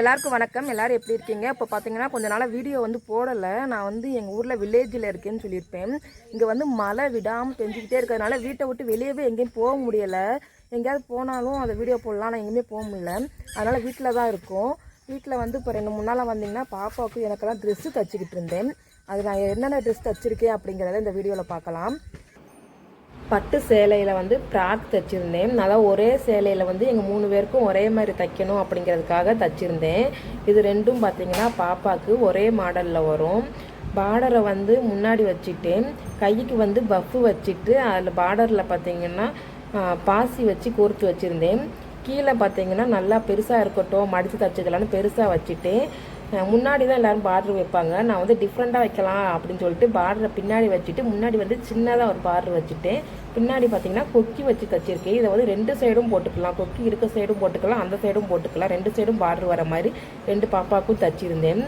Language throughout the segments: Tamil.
எல்லாருக்கும் வணக்கம். எல்லாரும் எப்படி இருக்கீங்க? இப்போ பார்த்தீங்கன்னா கொஞ்ச நாளாக வீடியோ வந்து போடலை. நான் வந்து எங்கள் ஊரில் வில்லேஜில் இருக்கேன்னு சொல்லியிருப்பேன். இங்கே வந்து மழை விடாமல் பெஞ்சிக்கிட்டே இருக்கிறதுனால வீட்டை விட்டு வெளியவே எங்கேயும் போக முடியலை. எங்கேயாவது போனாலும் அந்த வீடியோ போடலாம், நான் எங்கேயுமே போக முடியல. அதனால் வீட்டில் தான் இருக்கோம். வீட்டில் வந்து இப்போ 2-3 நாளாக வந்தீங்கன்னா பாப்பாவுக்கு எனக்கெல்லாம் ட்ரெஸ்ஸு தைச்சிக்கிட்டு இருந்தேன். அது நான் என்னென்ன ட்ரெஸ் தைச்சிருக்கேன் அப்படிங்கிறத இந்த வீடியோவில் பார்க்கலாம். பட்டு சேலையில் வந்து ஃப்ராக் தைச்சிருந்தேன். அதாவது ஒரே சேலையில் வந்து எங்கள் 3 பேருக்கும் ஒரே மாதிரி தைக்கணும் அப்படிங்கிறதுக்காக தைச்சிருந்தேன். இது ரெண்டும் பார்த்திங்கன்னா பாப்பாவுக்கு ஒரே மாடலில் வரும். பார்டரை வந்து முன்னாடி வச்சுட்டேன். கைக்கு வந்து பஃப்பு வச்சுட்டு அதில் பார்டரில் பார்த்திங்கன்னா பாசி வச்சு கோர்த்து வச்சுருந்தேன். கீழே பார்த்திங்கன்னா நல்லா பெருசாக இருக்கட்டும், மடித்து தைச்சிக்கலான்னு பெருசாக வச்சுட்டேன். முன்னாடி தான் எல்லோரும் பார்டர் வைப்பாங்க. நான் வந்து டிஃப்ரெண்ட்டாக வைக்கலாம் அப்படின்னு சொல்லிட்டு பார்டரை பின்னாடி வச்சுட்டு முன்னாடி வந்து சின்னதாக ஒரு பார்டர் வச்சுட்டேன். பின்னாடி பார்த்திங்கன்னா கொக்கி வச்சு தைச்சிருக்கேன். இதை வந்து 2 சைடும் போட்டுக்கலாம். கொக்கி இருக்க சைடும் போட்டுக்கலாம், அந்த சைடும் போட்டுக்கலாம். 2 சைடும் பார்டர் வர மாதிரி 2 பாப்பாவுக்கும் தைச்சிருந்தேன்.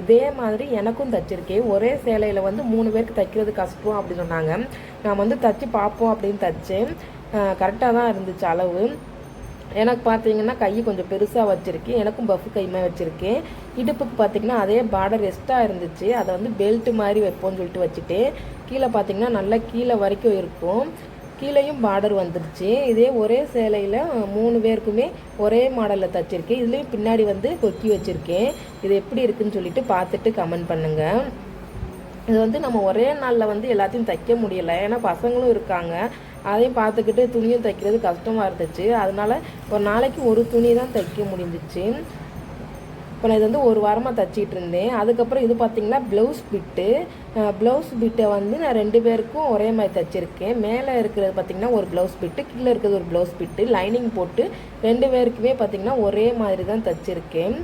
இதே மாதிரி எனக்கும் தைச்சிருக்கேன். ஒரே சேலையில் வந்து 3 பேருக்கு தைக்கிறது கஷ்டம் அப்படின்னு சொன்னாங்க. நான் வந்து தைச்சி பார்ப்போம் அப்படின்னு தைச்சேன். கரெக்டாக தான் இருந்துச்சு அளவு. எனக்கு பார்த்தீங்கன்னா கை கொஞ்சம் பெருசாக வச்சுருக்கேன். எனக்கும் பஃப் கைமே வச்சுருக்கேன். இடுப்புக்கு பார்த்திங்கன்னா அதே பார்டர் எக்ஸ்ட்ரா இருந்துச்சு. அதை வந்து பெல்ட்டு மாதிரி வைப்போம்னு சொல்லிட்டு வச்சுட்டு கீழே பார்த்திங்கன்னா நல்லா கீழே வரைக்கும் இருக்கும். கீழேயும் பார்டர் வந்துருச்சு. இதே ஒரே சேலையில் 3 பேருக்குமே ஒரே மாடலில் தைச்சிருக்கேன். இதுலேயும் பின்னாடி வந்து கொக்கி வச்சுருக்கேன். இது எப்படி இருக்குதுன்னு சொல்லிட்டு பார்த்துட்டு கமெண்ட் பண்ணுங்கள். இது வந்து நம்ம ஒரே நாளில் வந்து எல்லாத்தையும் தைக்க முடியலை. ஏன்னா பசங்களும் இருக்காங்க, அதையும் பார்த்துக்கிட்டு துணியும் தைக்கிறது கஷ்டமாக இருந்துச்சு. அதனால் ஒரு நாளைக்கு ஒரு துணி தான் தைக்க முடிஞ்சிச்சு. இப்போ நான் இது வந்து ஒரு வாரமாக தைச்சிட்டு இருந்தேன். அதுக்கப்புறம் இது பார்த்திங்கன்னா ப்ளவுஸ் பிட்டை வந்து நான் 2 பேருக்கும் ஒரே மாதிரி தைச்சிருக்கேன். மேலே இருக்கிறது பார்த்திங்கன்னா ஒரு ப்ளவுஸ் பிட்டு, கீழே இருக்கிறது ஒரு ப்ளவுஸ் பிட்டு. லைனிங் போட்டு 2 பேருக்குமே பார்த்திங்கன்னா ஒரே மாதிரி தான் தைச்சிருக்கேன்.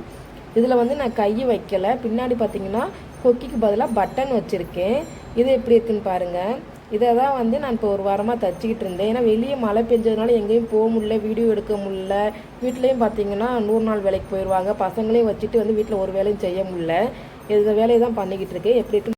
இதில் வந்து நான் கை வைக்கலை. பின்னாடி பார்த்திங்கன்னா கொக்கிக்கு பதிலாக பட்டன் வச்சுருக்கேன். இது எப்படி இருக்குன்னு பாருங்கள். இதை தான் வந்து நான் இப்போ ஒரு வாரமாக தைச்சிக்கிட்டு இருந்தேன். ஏன்னா வெளியே மழை பெஞ்சதுனால எங்கேயும் போக முடியல, வீடியோ எடுக்க முடியல. வீட்லேயும் பார்த்திங்கன்னா 100 நாள் வேலைக்கு போயிடுவாங்க. பசங்களையும் வச்சுட்டு வந்து வீட்டில் ஒரு வேலையும் செய்ய முடியல. இந்த வேலையை தான் பண்ணிக்கிட்டு இருக்கேன். எப்படி